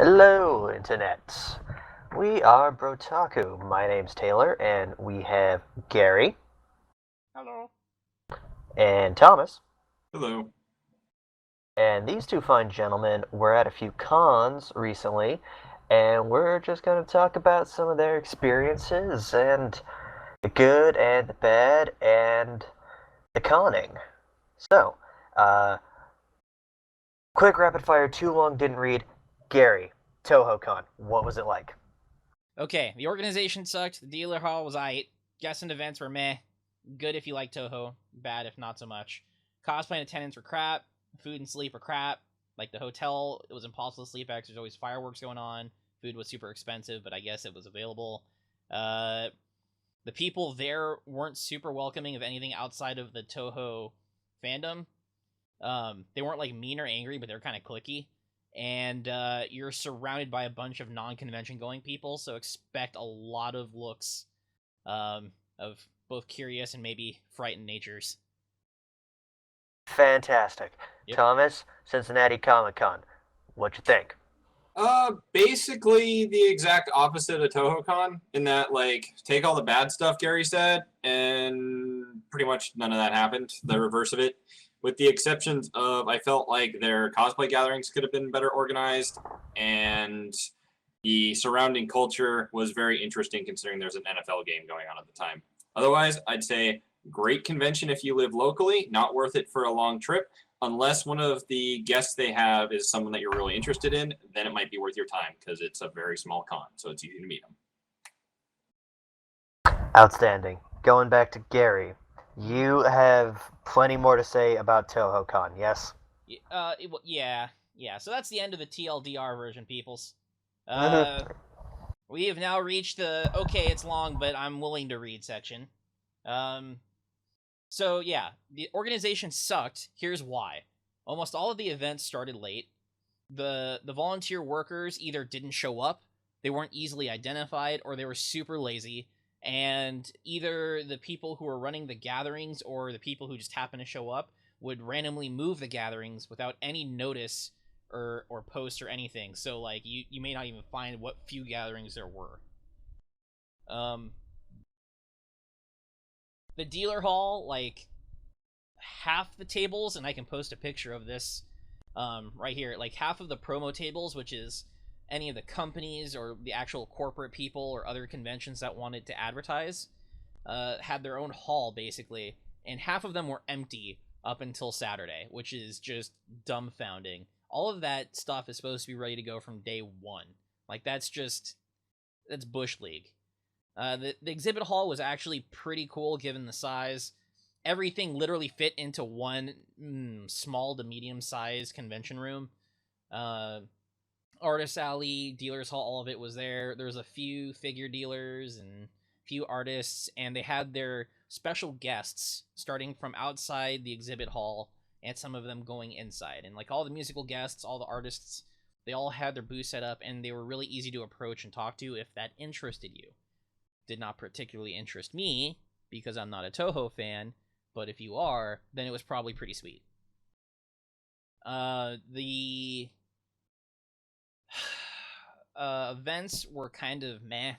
Hello, Internet. We are Brotaku. My name's Taylor, and we have Gary Hello. and Thomas. Hello. And these two fine gentlemen were at a few cons recently, and we're just going to talk about some of their experiences and the good and the bad and the conning. So, uh, quick rapid fire, too long, didn't read. Gary, Touhou Con, what was it like? Okay, the organization sucked. The dealer hall was aight. Guests and events were meh. Good if you like Toho. Bad if not so much. Cosplay and attendance were crap. Food and sleep were crap. Like the hotel, it was impossible to sleep at 'cause there's always fireworks going on. Food was super expensive, but I guess it was available. Uh, the people there weren't super welcoming of anything outside of the Toho fandom. They weren't like mean or angry, but they were kind of cliquey. And you're surrounded by a bunch of non-convention going people, so expect a lot of looks of both curious and maybe frightened natures. Fantastic. Yep. Thomas, Cincinnati Comic Con. What you think? Basically the exact opposite of Touhou Con in that, like, take all the bad stuff Gary said, and pretty much none of that happened. The reverse of it. With the exceptions of, I felt like their cosplay gatherings could have been better organized, and the surrounding culture was very interesting considering there's an NFL game going on at the time. Otherwise, I'd say great convention if you live locally, not worth it for a long trip. Unless one of the guests they have is someone that you're really interested in, then it might be worth your time because it's a very small con, so it's easy to meet them. Outstanding. Going back to Gary, Mhm. you have plenty more to say about Toho Con, yes? Yeah. So that's the end of the TLDR version, peoples. Mm-hmm. We have now reached the okay, it's long, but I'm willing to read section. Um, So yeah, the organization sucked. Here's why. Almost all of the events started late. The volunteer workers either didn't show up, they weren't easily identified, or they were super lazy. And either the people who were running the gatherings or the people who just happened to show up would randomly move the gatherings without any notice or post or anything. So like you may not even find what few gatherings there were. Um the dealer hall, like half the tables, and I can post a picture of this right here, like half of the promo tables, which is any of the companies or the actual corporate people or other conventions that wanted to advertise, had their own hall basically, and half of them were empty up until Saturday, which is just dumbfounding. All of that stuff is supposed to be ready to go from day one. Like that's bush league. The exhibit hall was actually pretty cool given the size. Everything literally fit into one small to medium sized convention room. Uh, Artist alley, dealers hall, all of it was there. There was a few figure dealers and few artists, and they had their special guests starting from outside the exhibit hall, and some of them going inside. And like all the musical guests, all the artists, they all had their booth set up, and they were really easy to approach and talk to if that interested you. Did not particularly interest me because I'm not a Toho fan, but if you are, then it was probably pretty sweet. The events were kind of meh.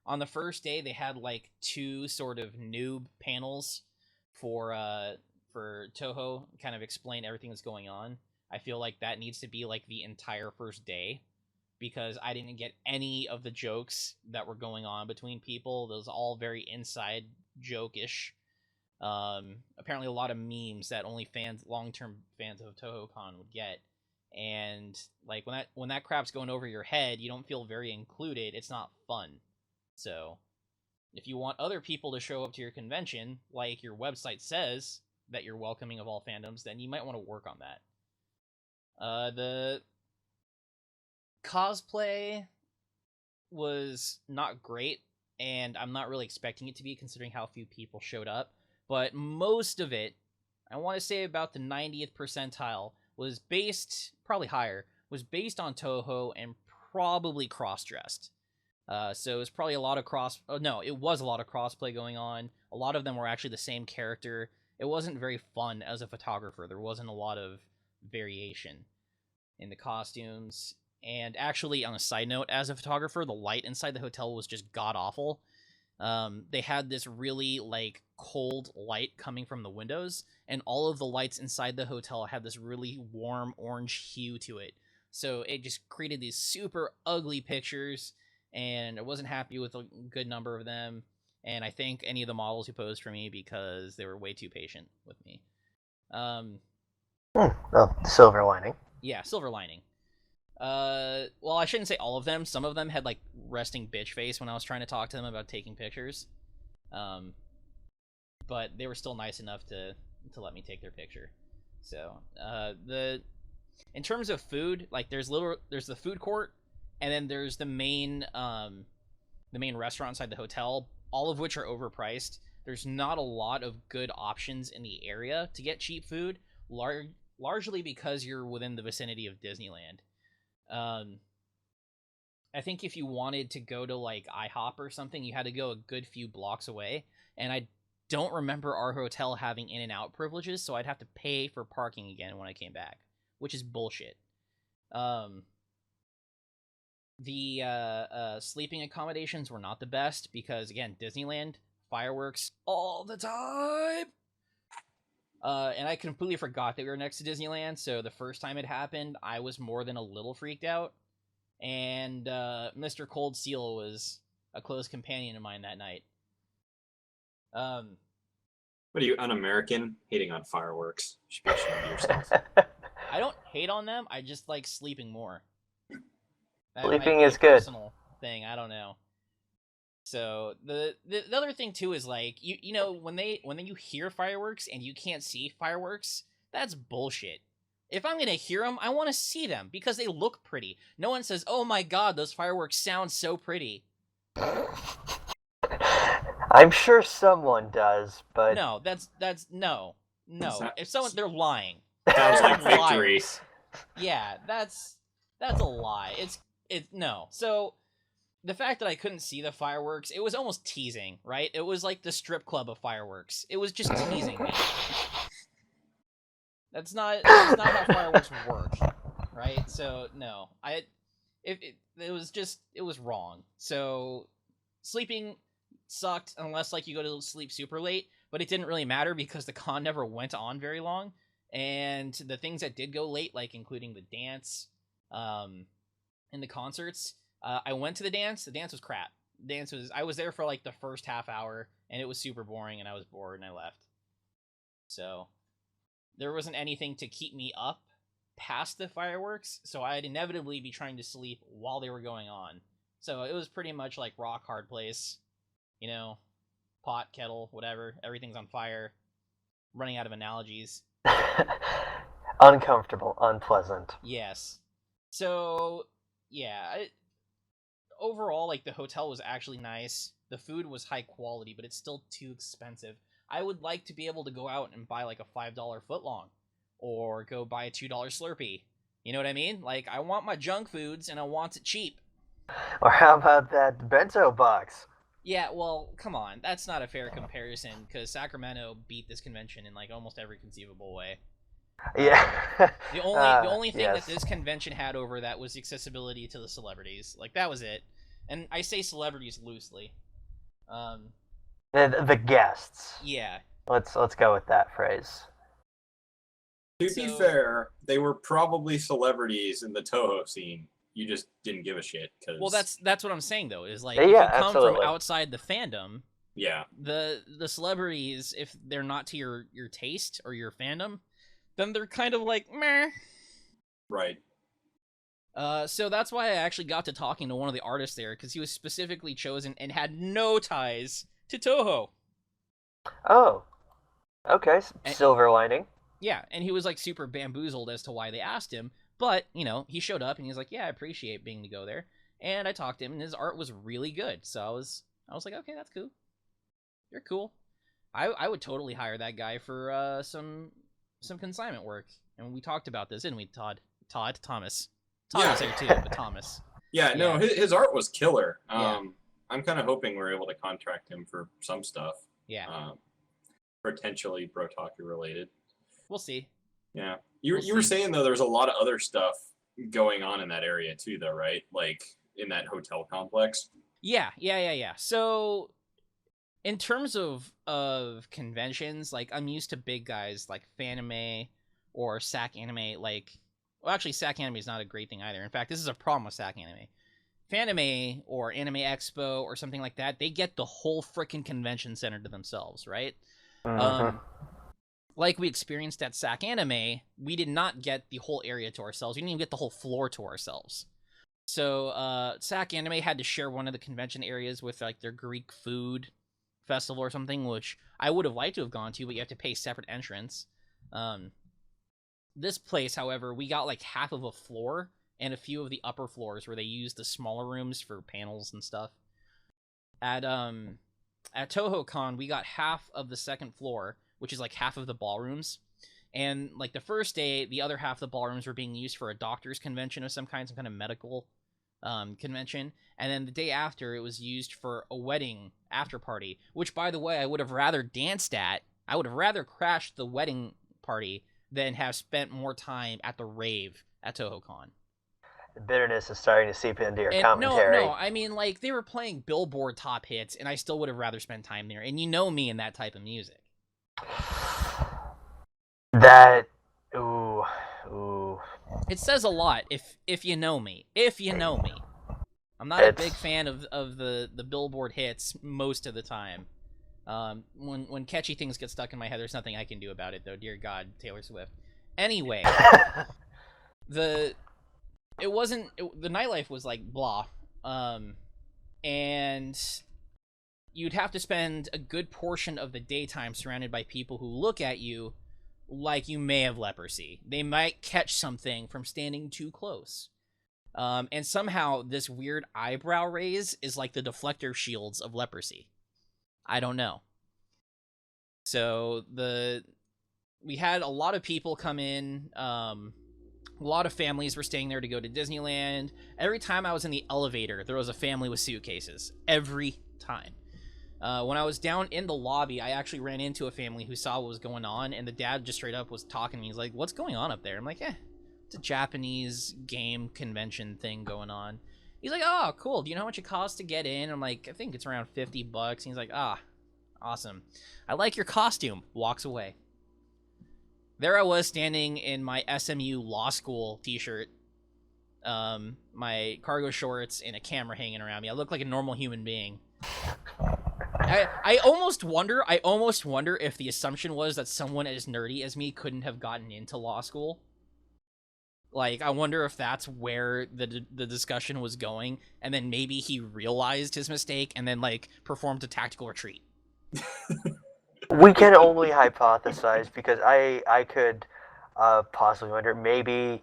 On the first day, they had like two sort of noob panels for Toho, kind of explain everything that's going on. I feel like that needs to be like the entire first day because I didn't get any of the jokes that were going on between people. Those all very inside joke-ish. Apparently a lot of memes that only fans, long-term fans of Touhou Con would get. And like when that crap's going over your head, you don't feel very included. It's not fun. So, if you want other people to show up to your convention, like your website says that you're welcoming of all fandoms, then you might want to work on that. The cosplay was not great, and I'm not really expecting it to be considering how few people showed up. But most of it, I want to say about the 90th percentile, was based, probably higher, was based on Toho and probably cross dressed. So it was probably a lot of cross. Oh, no, it was a lot of crossplay going on. A lot of them were actually the same character. It wasn't very fun as a photographer. There wasn't a lot of variation in the costumes, And actually, on a side note, as a photographer, the light inside the hotel was just god awful. They had this really like cold light coming from the windows, and all of the lights inside the hotel had this really warm orange hue to it. So it just created these super ugly pictures, and I wasn't happy with a good number of them. And I thank any of the models who posed for me because they were way too patient with me. Well, silver lining. Yeah, silver lining. Well, I shouldn't say all of them. Some of them had like resting bitch face when I was trying to talk to them about taking pictures. But they were still nice enough to let me take their picture. So, in terms of food, like there's the food court, and then there's the main restaurant inside the hotel, all of which are overpriced. There's not a lot of good options in the area to get cheap food, largely because you're within the vicinity of Disneyland. I think if you wanted to go to like IHOP or something, you had to go a good few blocks away, and I don't remember our hotel having in and out privileges, so I'd have to pay for parking again when I came back, which is bullshit. The sleeping accommodations were not the best because, again, Disneyland, fireworks all the time. And I completely forgot that we were next to Disneyland, so the first time it happened, I was more than a little freaked out. And Mr. Cold Seal was a close companion of mine that night. What are you, un-American? Hating on fireworks. You should be ashamed of yourself. I don't hate on them, I just like sleeping more. That Sleeping might be is a good. personal thing, I don't know. So the other thing too is like you know when you hear fireworks and you can't see fireworks, that's bullshit. If I'm gonna hear them, I want to see them because they look pretty. No one says, "Oh my god, those fireworks sound so pretty." I'm sure someone does, but No, that's no. If someone they're lying. Sounds like They're victory. liars. Yeah, that's a lie. It's no. So the fact that I couldn't see the fireworks, it was almost teasing, right? It was like the strip club of fireworks. It was just teasing me. That's not how fireworks work, right? So no, it was wrong. So sleeping sucked unless like you go to sleep super late, but it didn't really matter because the con never went on very long, and the things that did go late, like including the dance, and the concerts. I went to the dance. The dance was crap. I was there for like the first half hour, and it was super boring, and I was bored, and I left. So there wasn't anything to keep me up past the fireworks, so I'd inevitably be trying to sleep while they were going on. So it was pretty much like rock hard place, you know, pot, kettle, whatever. Everything's on fire. Running out of analogies. uncomfortable, unpleasant. Yes. So yeah, overall, like the hotel was actually nice. The food was high quality, but it's still too expensive. I would like to be able to go out and buy like a $5 footlong, or go buy a $2 Slurpee. You know what I mean? Like I want my junk foods and I want it cheap. Or how about that bento box? Yeah, well, come on, that's not a fair comparison because Sacramento beat this convention in like almost every conceivable way. Yeah. The only thing yes. that this convention had over that was accessibility to the celebrities. Like that was it. And I say celebrities loosely. The guests. Yeah. Let's go with that phrase. To be fair, they were probably celebrities in the Touhou scene. You just didn't give a shit. Cause... Well, that's what I'm saying though. Is like Yeah, if you come absolutely. from outside the fandom, yeah, the celebrities, if they're not to your taste or your fandom, then they're kind of like meh. Right. So that's why I actually got to talking to one of the artists there because he was specifically chosen and had no ties to Touhou. Oh. Okay. Silver lining. Yeah, and he was like super bamboozled as to why they asked him. But, you know, he showed up and he was like, yeah, I appreciate being to go there. And I talked to him and his art was really good. So I was like, okay, that's cool. You're cool. I would totally hire that guy for some consignment work. And we talked about this, didn't we, Todd? Thomas. Todd was there too, but Thomas. Yeah, no, his art was killer. Yeah. I'm kind of hoping we're able to contract him for some stuff. Yeah. Potentially Brotaku related. We'll see. Yeah. You were saying though there's a lot of other stuff going on in that area too, though, right? Like in that hotel complex. Yeah. So in terms of conventions, like I'm used to big guys like Fanime or SAC Anime. Like, well, actually, SAC Anime is not a great thing either. In fact, this is a problem with SAC Anime. Fanime or Anime Expo or something like that, they get the whole freaking convention center to themselves, right? Mm-hmm. Um, like we experienced at SAC Anime, we did not get the whole area to ourselves. We didn't even get the whole floor to ourselves. So SAC Anime had to share one of the convention areas with like their Greek food festival or something, which I would have liked to have gone to, but you have to pay separate entrance. Um, this place, however, we got like half of a floor and a few of the upper floors where they used the smaller rooms for panels and stuff. At Touhou Con, we got half of the second floor, which is like half of the ballrooms. And like the first day, the other half of the ballrooms were being used for a doctor's convention of some kind of medical convention. And then the day after, it was used for a wedding after party, which, by the way, I would have rather danced at. I would have rather crashed the wedding party than have spent more time at the rave at Touhou Con. The bitterness is starting to seep into your And no, commentary. I mean, like, they were playing Billboard top hits, and I still would have rather spent time there. And you know me and that type of music. That, ooh, ooh. It says a lot if you know me. If you know me. I'm not a big It's fan of the Billboard hits most of the time. When catchy things get stuck in my head, there's nothing I can do about it, though. Dear God, Taylor Swift. Anyway, the nightlife was like blah, and you'd have to spend a good portion of the daytime surrounded by people who look at you like you may have leprosy. They might catch something from standing too close. And somehow this weird eyebrow raise is like the deflector shields of leprosy. I don't know. So we had a lot of people come in. A lot of families were staying there to go to Disneyland. Every time I was in the elevator, there was a family with suitcases. Every time. When I was down in the lobby, I actually ran into a family who saw what was going on, and the dad just straight up was talking to me. He's like, "What's going on up there?" I'm like, it's a Japanese game convention thing going on. He's like, "Oh, cool. Do you know how much it costs to get in?" I'm like, "I think it's around $50." He's like, "Ah, awesome. I like your costume." Walks away. There I was standing in my SMU law school t-shirt, my cargo shorts, and a camera hanging around me. I look like a normal human being. I almost wonder if the assumption was that someone as nerdy as me couldn't have gotten into law school. Like, I wonder if that's where the discussion was going, and then maybe he realized his mistake and then like performed a tactical retreat. We can only hypothesize because I could possibly wonder, maybe,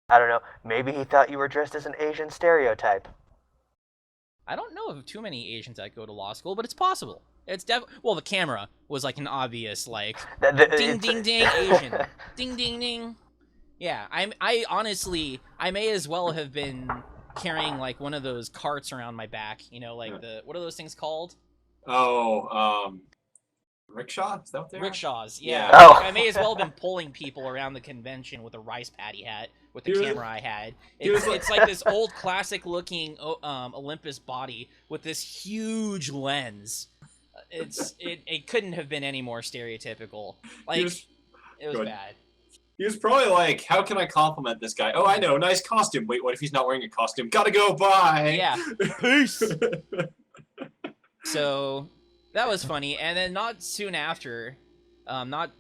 I don't know, maybe he thought you were dressed as an Asian stereotype. I don't know of too many Asians that go to law school, but it's possible. It's well, the camera was like an obvious like ding ding ding Asian, ding ding ding. Yeah, I honestly I may as well have been carrying like one of those carts around my back. You know, like what are those things called? Oh, rickshaw? Is that what they are? Rickshaws. Yeah. Yeah. Like, I may as well have been pulling people around the convention with a rice patty hat with the camera I had. It's like this old classic looking Olympus body with this huge lens. It couldn't have been any more stereotypical. Like, it was bad. He was probably like, "How can I compliment this guy? Oh, I know, nice costume. Wait, what if he's not wearing a costume? Gotta go, bye." Yeah. Peace. So that was funny. And then not soon after, not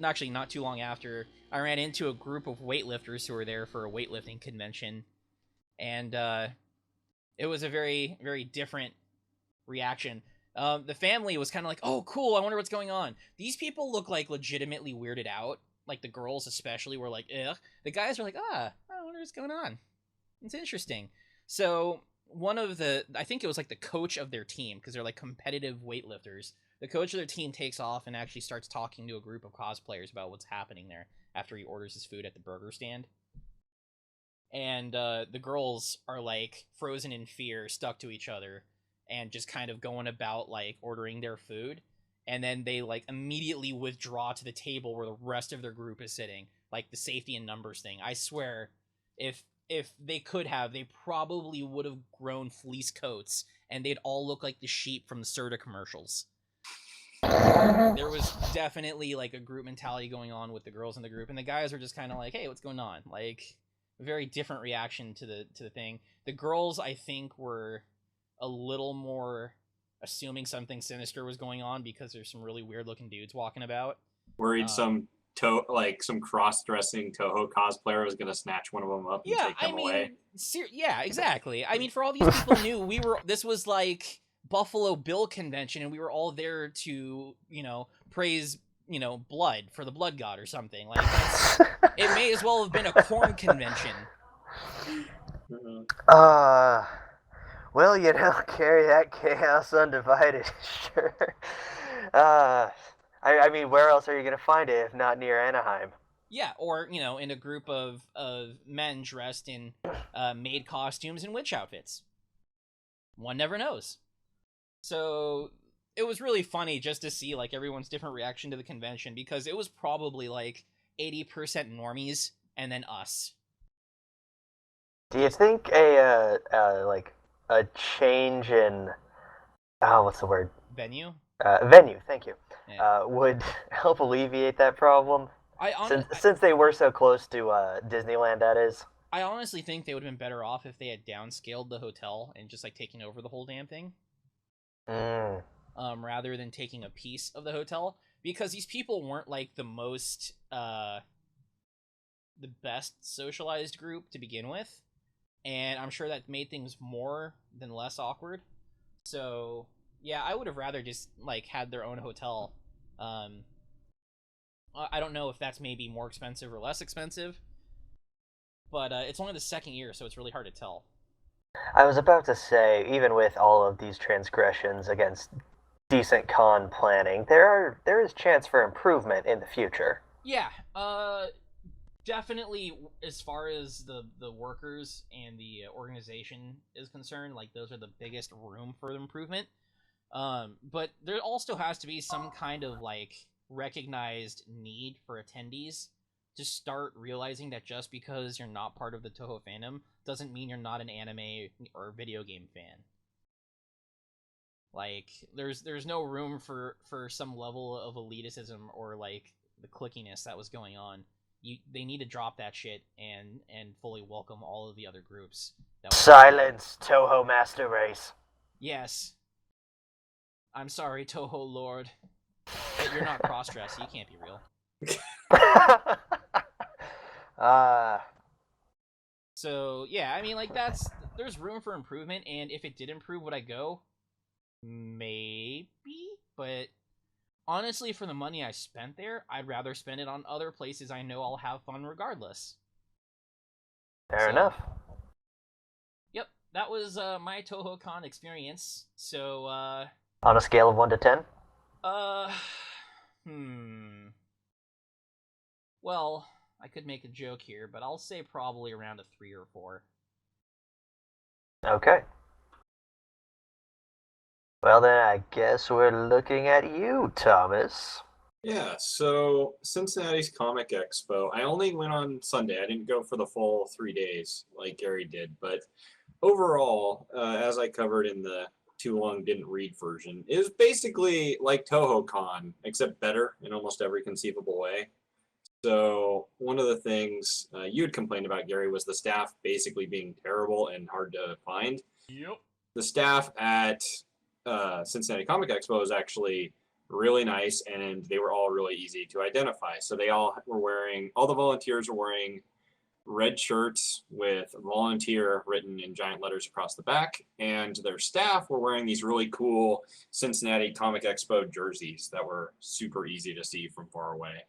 too long after, I ran into a group of weightlifters who were there for a weightlifting convention, and it was a very, very different reaction. The family was kind of like, "Oh, cool! I wonder what's going on." These people look like legitimately weirded out. Like the girls, especially, were like, "Ugh." The guys are like, I wonder what's going on. It's interesting. So I think it was like the coach of their team, because they're like competitive weightlifters. The coach of their team takes off and actually starts talking to a group of cosplayers about what's happening there after he orders his food at the burger stand. And the girls are like frozen in fear, stuck to each other, and just kind of going about like ordering their food. And then they like immediately withdraw to the table where the rest of their group is sitting, like the safety in numbers thing. I swear, if if they could have, they probably would have grown fleece coats, and they'd all look like the sheep from the Serta commercials. There was definitely like a group mentality going on with the girls in the group, and the guys were just kind of like, "Hey, what's going on?" Like, a very different reaction to the thing. The girls, I think, were a little more assuming something sinister was going on because there's some really weird looking dudes walking about. Worried some cross-dressing Touhou cosplayer was gonna snatch one of them up and Yeah, take them away. yeah, exactly. I mean, for all these people knew this was like Buffalo Bill convention, and we were all there to, praise, blood for the blood god or something. Like, it may as well have been a corn convention. Well, carry that chaos undivided, sure. I mean, where else are you gonna find it if not near Anaheim? Yeah, or in a group of men dressed in maid costumes and witch outfits. One never knows. So it was really funny just to see like everyone's different reaction to the convention, because it was probably like 80% normies and then us. Do you think a change in what's the word? Venue? Venue, thank you. Yeah. Would help alleviate that problem? Since they were so close to Disneyland, that is. I honestly think they would have been better off if they had downscaled the hotel and just like taken over the whole damn thing. Rather than taking a piece of the hotel, because these people weren't like the most the best socialized group to begin with, and I'm sure that made things more than less awkward. So yeah, I would have rather just like had their own hotel. I don't know if that's maybe more expensive or less expensive, but it's only the second year, so it's really hard to tell. I was about to say, even with all of these transgressions against decent con planning, there is chance for improvement in the future. Yeah, definitely. As far as the workers and the organization is concerned, like those are the biggest room for improvement. But there also has to be some kind of like recognized need for attendees to start realizing that just because you're not part of the Touhou fandom doesn't mean you're not an anime or video game fan. Like, there's no room for some level of elitism or like the clickiness that was going on. They need to drop that shit and fully welcome all of the other groups. Silence, Touhou Master Race. Yes. I'm sorry, Touhou Lord. But you're not cross-dressed, so you can't be real. So yeah, I mean, like there's room for improvement, and if it did improve, would I go? Maybe, but honestly, for the money I spent there, I'd rather spend it on other places I know I'll have fun regardless. Fair enough. Yep, that was my Touhou Con experience. So on a scale of 1 to 10? Well, I could make a joke here, but I'll say probably around a 3 or 4. Okay. Well, then I guess we're looking at you, Thomas. Yeah, so Cincinnati's Comic Expo. I only went on Sunday. I didn't go for the full 3 days like Gary did. But overall, as I covered in the Too Long Didn't Read version, is basically like Touhou Con, except better in almost every conceivable way. So one of the things you had complained about, Gary, was the staff basically being terrible and hard to find. Yep. The staff at Cincinnati Comic Expo was actually really nice, and they were all really easy to identify. So they all the volunteers were wearing red shirts with volunteer written in giant letters across the back, and their staff were wearing these really cool Cincinnati Comic Expo jerseys that were super easy to see from far away.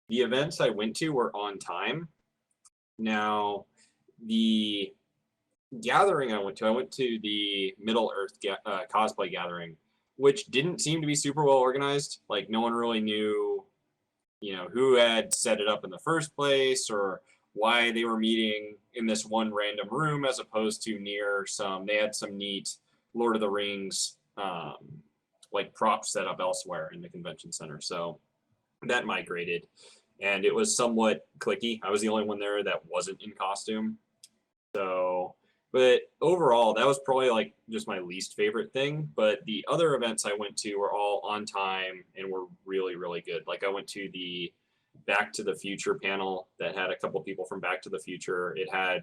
The events I went to were on time. Now, the gathering I went to the Middle Earth cosplay gathering, which didn't seem to be super well organized. Like, no one really knew, who had set it up in the first place or why they were meeting in this one random room as opposed to near they had some neat Lord of the Rings like props set up elsewhere in the convention center. So that migrated. and it was somewhat cliquey. I was the only one there that wasn't in costume. So, but overall, that was probably like just my least favorite thing. But the other events I went to were all on time and were really, really good. Like I went to the Back to the Future panel that had a couple people from Back to the Future. It had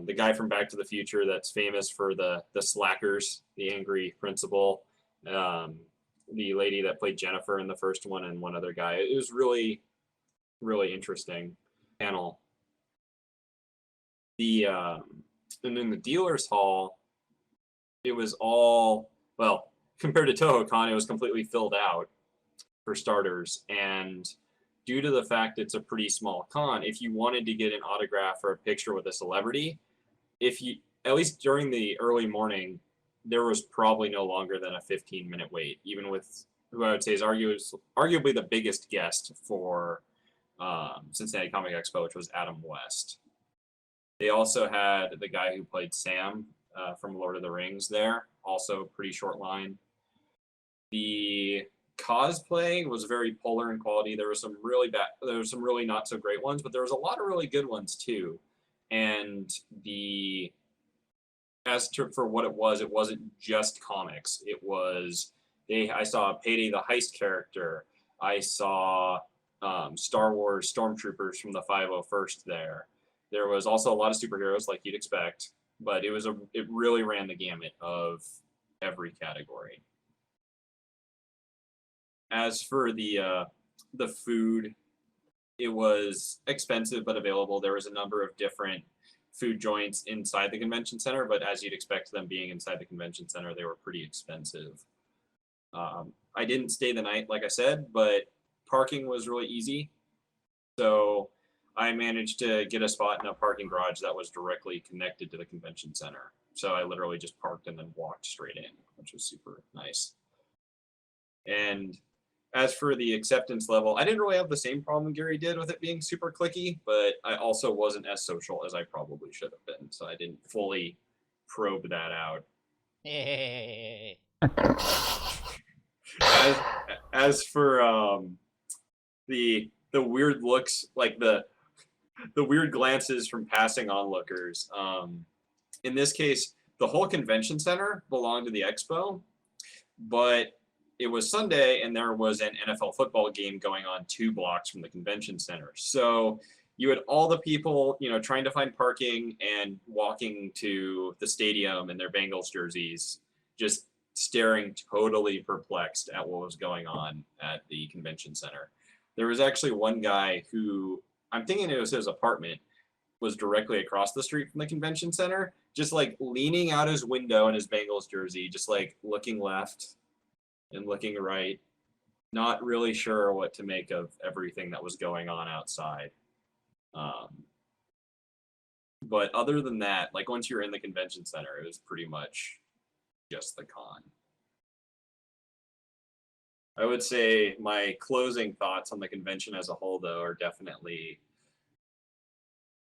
the guy from Back to the Future that's famous for the slackers, the angry principal, the lady that played Jennifer in the first one, and one other guy. It was really, really interesting panel. And in the dealer's hall, it was all, well, compared to Touhou Con, it was completely filled out for starters. And due to the fact it's a pretty small con, if you wanted to get an autograph or a picture with a celebrity, if you, at least during the early morning, there was probably no longer than a 15-minute wait, even with who I would say is arguably the biggest guest for Cincinnati Comic Expo, which was Adam West. They also had the guy who played Sam from Lord of the Rings there, also pretty short line. The cosplay was very polar in quality. There was some really bad, there was some really not so great ones, but there was a lot of really good ones too. And for what it wasn't just comics. It was, I saw Payday the Heist character. I saw Star Wars Stormtroopers from the 501st there. There was also a lot of superheroes like you'd expect, but it really ran the gamut of every category. As for the food, it was expensive but available. There was a number of different food joints inside the convention center, but as you'd expect them being inside the convention center, they were pretty expensive. I didn't stay the night, like I said, but parking was really easy. So I managed to get a spot in a parking garage that was directly connected to the convention center. So I literally just parked and then walked straight in, which was super nice. And as for the acceptance level, I didn't really have the same problem Gary did with it being super clicky, but I also wasn't as social as I probably should have been. So I didn't fully probe that out. Hey. As for the weird looks, like the weird glances from passing onlookers. In this case, the whole convention center belonged to the Expo, but it was Sunday and there was an NFL football game going on 2 blocks from the convention center. So you had all the people, trying to find parking and walking to the stadium in their Bengals jerseys, just staring totally perplexed at what was going on at the convention center. There was actually one guy who, I'm thinking it was his apartment, was directly across the street from the convention center, just like leaning out his window in his Bengals jersey, just like looking left and looking right, not really sure what to make of everything that was going on outside. But other than that, like once you're in the convention center, it was pretty much just the con. I would say my closing thoughts on the convention as a whole, though, are definitely,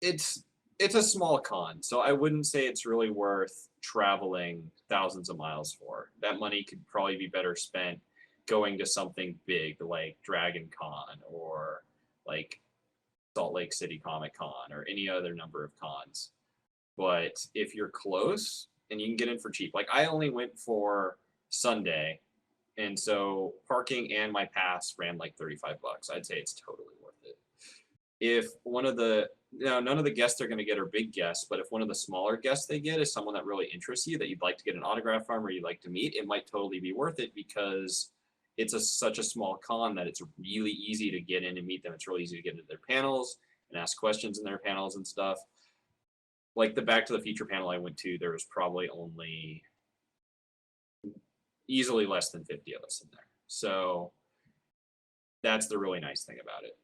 it's a small con, so I wouldn't say it's really worth traveling thousands of miles for. That money could probably be better spent going to something big like Dragon Con or like Salt Lake City Comic Con or any other number of cons. But if you're close and you can get in for cheap, like I only went for Sunday, and so parking and my pass ran like $35. I'd say it's totally worth it. If one of the, none of the guests they're going to get are big guests, but if one of the smaller guests they get is someone that really interests you, that you'd like to get an autograph from or you'd like to meet, it might totally be worth it because it's such a small con that it's really easy to get in and meet them. It's really easy to get into their panels and ask questions in their panels and stuff. Like the Back to the Future panel I went to, there was probably only easily less than 50 of us in there. So that's the really nice thing about it.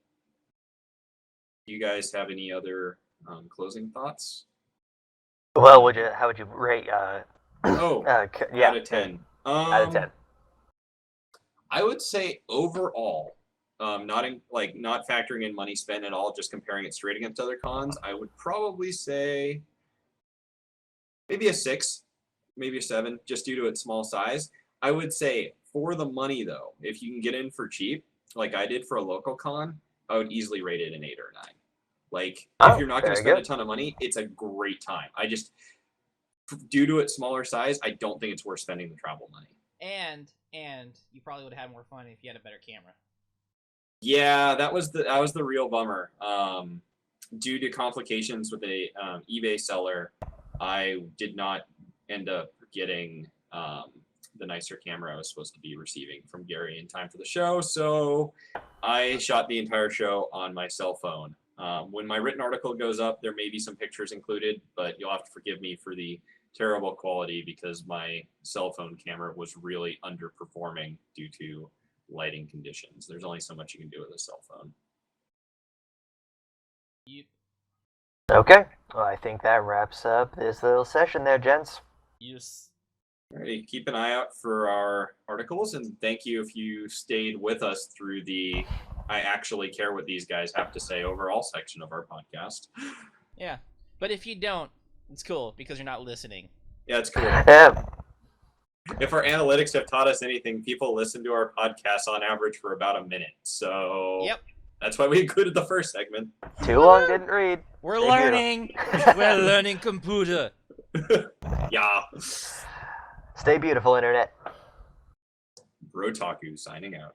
Do you guys have any other closing thoughts? Well, how would you rate? Yeah, out of 10. Out of 10. I would say overall, not factoring in money spent at all, just comparing it straight against other cons, I would probably say maybe a 6, maybe a 7, just due to its small size. I would say for the money though, if you can get in for cheap, like I did for a local con, I would easily rate it an 8 or a 9. Like, Oh, if you're not going to very spend good. a ton of money, it's a great time. I just, due to its smaller size, I don't think it's worth spending the travel money. And you probably would have had more fun if you had a better camera. Yeah, that was the real bummer. Due to complications with a eBay seller, I did not end up getting the nicer camera I was supposed to be receiving from Gary in time for the show. So I shot the entire show on my cell phone. When my written article goes up, there may be some pictures included, but you'll have to forgive me for the terrible quality because my cell phone camera was really underperforming due to lighting conditions. There's only so much you can do with a cell phone. Yep. Okay. Well, I think that wraps up this little session there, gents. Yes. Alrighty, keep an eye out for our articles, and thank you if you stayed with us through the I actually care what these guys have to say overall section of our podcast. Yeah. But if you don't, it's cool because you're not listening. Yeah, it's cool. Yeah. If our analytics have taught us anything, people listen to our podcast on average for about a minute. So Yep. that's why we included the first segment. Too long didn't read. We're Stay learning. beautiful. We're learning computer. Yeah. Stay beautiful, Internet. Brotaku signing out.